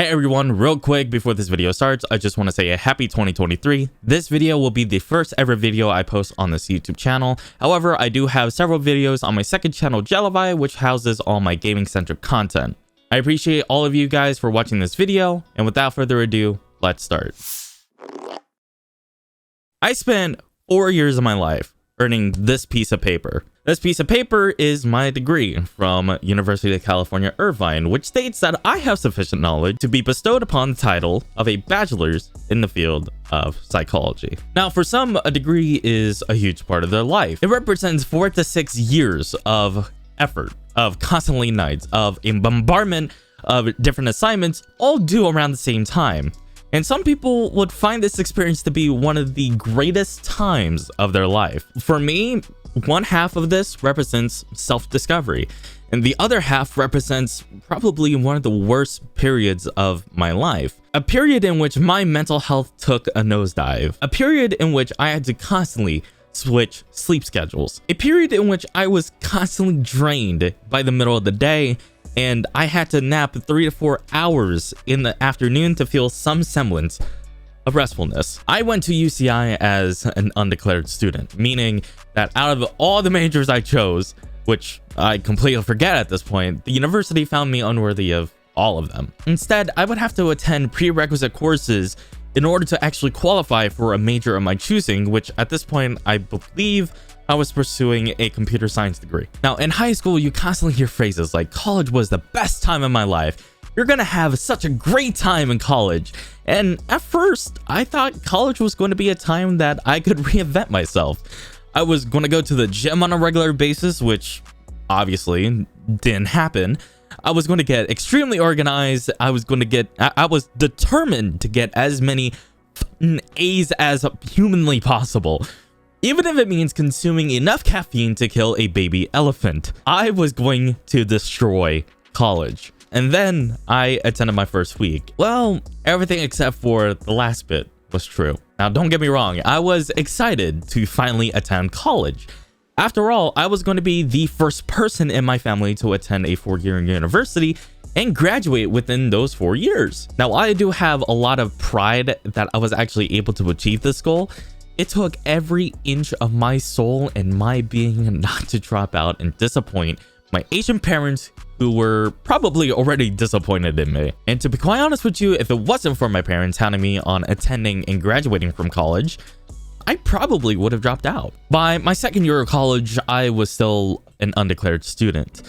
Hey everyone, real quick before this video starts, I just want to say a happy 2023. This video will be the first ever video I post on this YouTube channel. However, I do have several videos on my second channel, Jellivi, which houses all my gaming centric content. I appreciate all of you guys for watching this video, and without further ado, let's start. I spent 4 years of my life earning this piece of paper. This piece of paper is my degree from University of California, Irvine, which states that I have sufficient knowledge to be bestowed upon the title of a bachelor's in the field of psychology. Now, for some, a degree is a huge part of their life. It represents 4 to 6 years of effort, of constantly nights, of a bombardment of different assignments, all due around the same time. And some people would find this experience to be one of the greatest times of their life. For me, one half of this represents self-discovery, and the other half represents probably one of the worst periods of my life. A period in which my mental health took a nosedive. A period in which I had to constantly switch sleep schedules. A period in which I was constantly drained by the middle of the day, and I had to nap 3 to 4 hours in the afternoon to feel some semblance of restfulness. I went to UCI as an undeclared student, meaning that out of all the majors I chose, which I completely forget at this point, the university found me unworthy of all of them. Instead, I would have to attend prerequisite courses in order to actually qualify for a major of my choosing, which at this point, I believe I was pursuing a computer science degree. Now, in high school, you constantly hear phrases like, college was the best time of my life. You're gonna have such a great time in college. And at first, I thought college was going to be a time that I could reinvent myself. I was going to go to the gym on a regular basis, which obviously didn't happen. I was going to get extremely organized. I was determined to get as many A's as humanly possible, even if it means consuming enough caffeine to kill a baby elephant. I was going to destroy college. And then I attended my first week. Well, everything except for the last bit was true. Now, don't get me wrong, I was excited to finally attend college. After all, I was going to be the first person in my family to attend a 4-year university and graduate within those 4 years. Now, I do have a lot of pride that I was actually able to achieve this goal. It took every inch of my soul and my being not to drop out and disappoint my Asian parents, who were probably already disappointed in me. And to be quite honest with you, if it wasn't for my parents hounding me on attending and graduating from college, I probably would have dropped out. By my second year of college, I was still an undeclared student.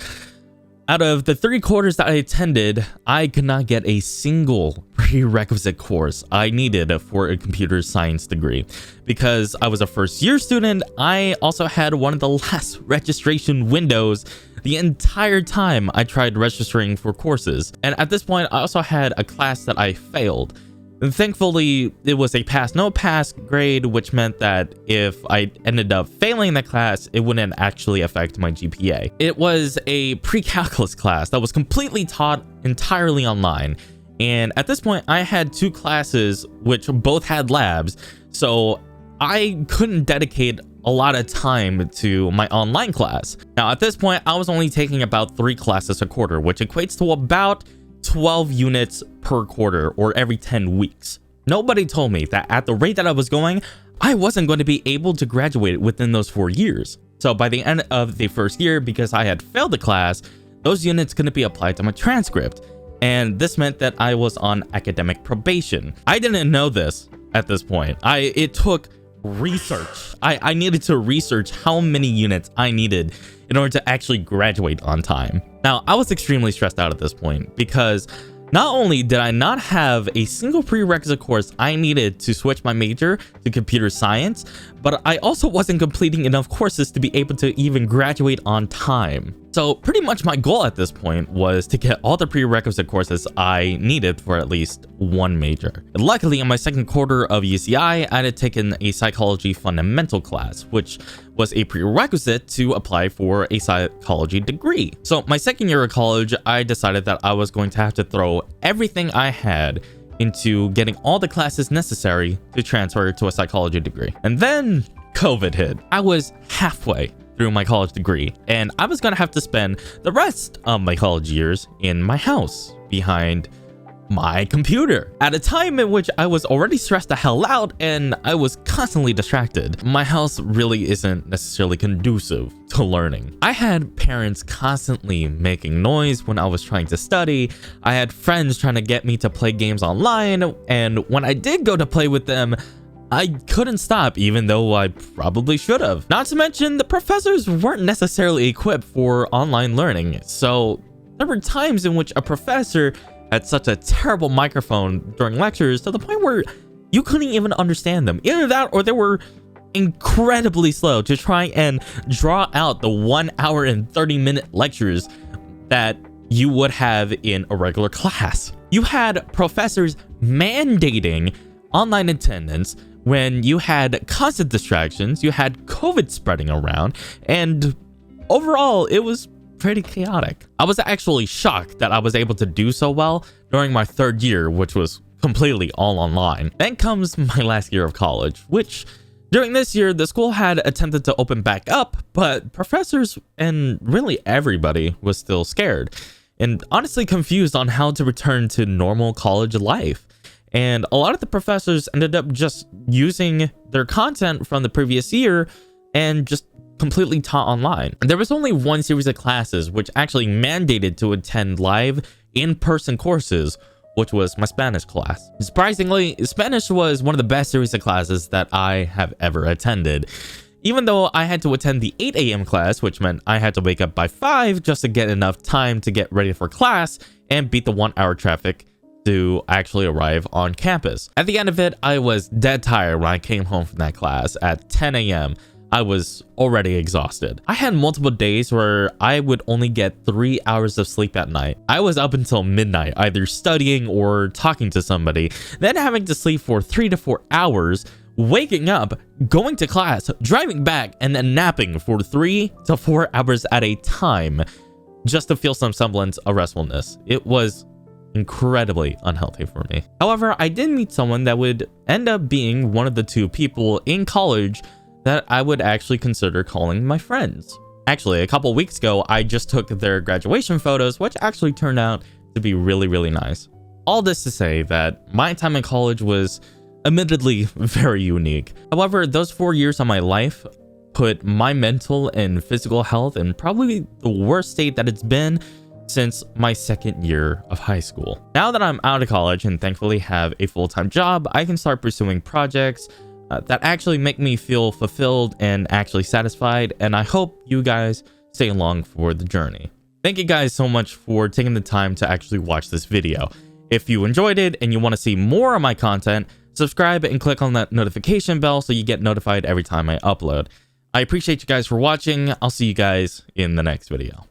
Out of the 3 quarters that I attended, I could not get a single prerequisite course I needed for a computer science degree. Because I was a first-year student, I also had one of the last registration windows the entire time I tried registering for courses. And at this point, I also had a class that I failed. And thankfully, it was a pass no pass grade, which meant that if I ended up failing that class, it wouldn't actually affect my GPA. It was a pre-calculus class that was completely taught entirely online. And at this point, I had 2 classes which both had labs, so I couldn't dedicate a lot of time to my online class. Now, at this point, I was only taking about 3 classes a quarter, which equates to about 12 units per quarter, or every 10 weeks. Nobody told me that at the rate that I was going, I wasn't going to be able to graduate within those 4 years. So by the end of the first year, because I had failed the class, those units couldn't be applied to my transcript. And this meant that I was on academic probation. I didn't know this at this point. It took research. I needed to research how many units I needed in order to actually graduate on time. Now, I was extremely stressed out at this point because not only did I not have a single prerequisite course I needed to switch my major to computer science, but I also wasn't completing enough courses to be able to even graduate on time. So pretty much my goal at this point was to get all the prerequisite courses I needed for at least one major. And luckily, in my second quarter of UCI, I had taken a psychology fundamental class, which was a prerequisite to apply for a psychology degree. So my second year of college, I decided that I was going to have to throw everything I had into getting all the classes necessary to transfer to a psychology degree. And then COVID hit. I was halfway through my college degree, and I was gonna have to spend the rest of my college years in my house behind my computer at a time in which I was already stressed the hell out and I was constantly distracted. My house really isn't necessarily conducive to learning. I had parents constantly making noise when I was trying to study. I had friends trying to get me to play games online, and when I did go to play with them, I couldn't stop, even though I probably should have. Not to mention, the professors weren't necessarily equipped for online learning, so there were times in which a professor had such a terrible microphone during lectures to the point where you couldn't even understand them. Either that or they were incredibly slow to try and draw out the 1 hour and 30-minute lectures that you would have in a regular class. You had professors mandating online attendance when you had constant distractions, you had COVID spreading around, and overall, it was pretty chaotic. I was actually shocked that I was able to do so well during my third year, which was completely all online. Then comes my last year of college, which during this year, the school had attempted to open back up, but professors and really everybody was still scared and honestly confused on how to return to normal college life. And a lot of the professors ended up just using their content from the previous year and just completely taught online. And there was only one series of classes which actually mandated to attend live in-person courses, which was my Spanish class. Surprisingly, Spanish was one of the best series of classes that I have ever attended. Even though I had to attend the 8 a.m. class, which meant I had to wake up by 5 just to get enough time to get ready for class and beat the 1 hour traffic to actually arrive on campus. At the end of it, I was dead tired when I came home from that class at 10 a.m. I was already exhausted. I had multiple days where I would only get 3 hours of sleep at night. I was up until midnight, either studying or talking to somebody, then having to sleep for 3 to 4 hours, waking up, going to class, driving back, and then napping for 3 to 4 hours at a time just to feel some semblance of restfulness. It was incredibly unhealthy for me. However, I did meet someone that would end up being one of the 2 people in college that I would actually consider calling my friends. Actually, a couple weeks ago, I just took their graduation photos, which actually turned out to be really, really nice. All this to say that my time in college was admittedly very unique. However, those 4 years of my life put my mental and physical health in probably the worst state that it's been since my second year of high school. Now that I'm out of college and thankfully have a full-time job, I can start pursuing projects that actually make me feel fulfilled and actually satisfied, and I hope you guys stay along for the journey. Thank you guys so much for taking the time to actually watch this video. If you enjoyed it and you want to see more of my content, subscribe and click on that notification bell so you get notified every time I upload. I appreciate you guys for watching. I'll see you guys in the next video.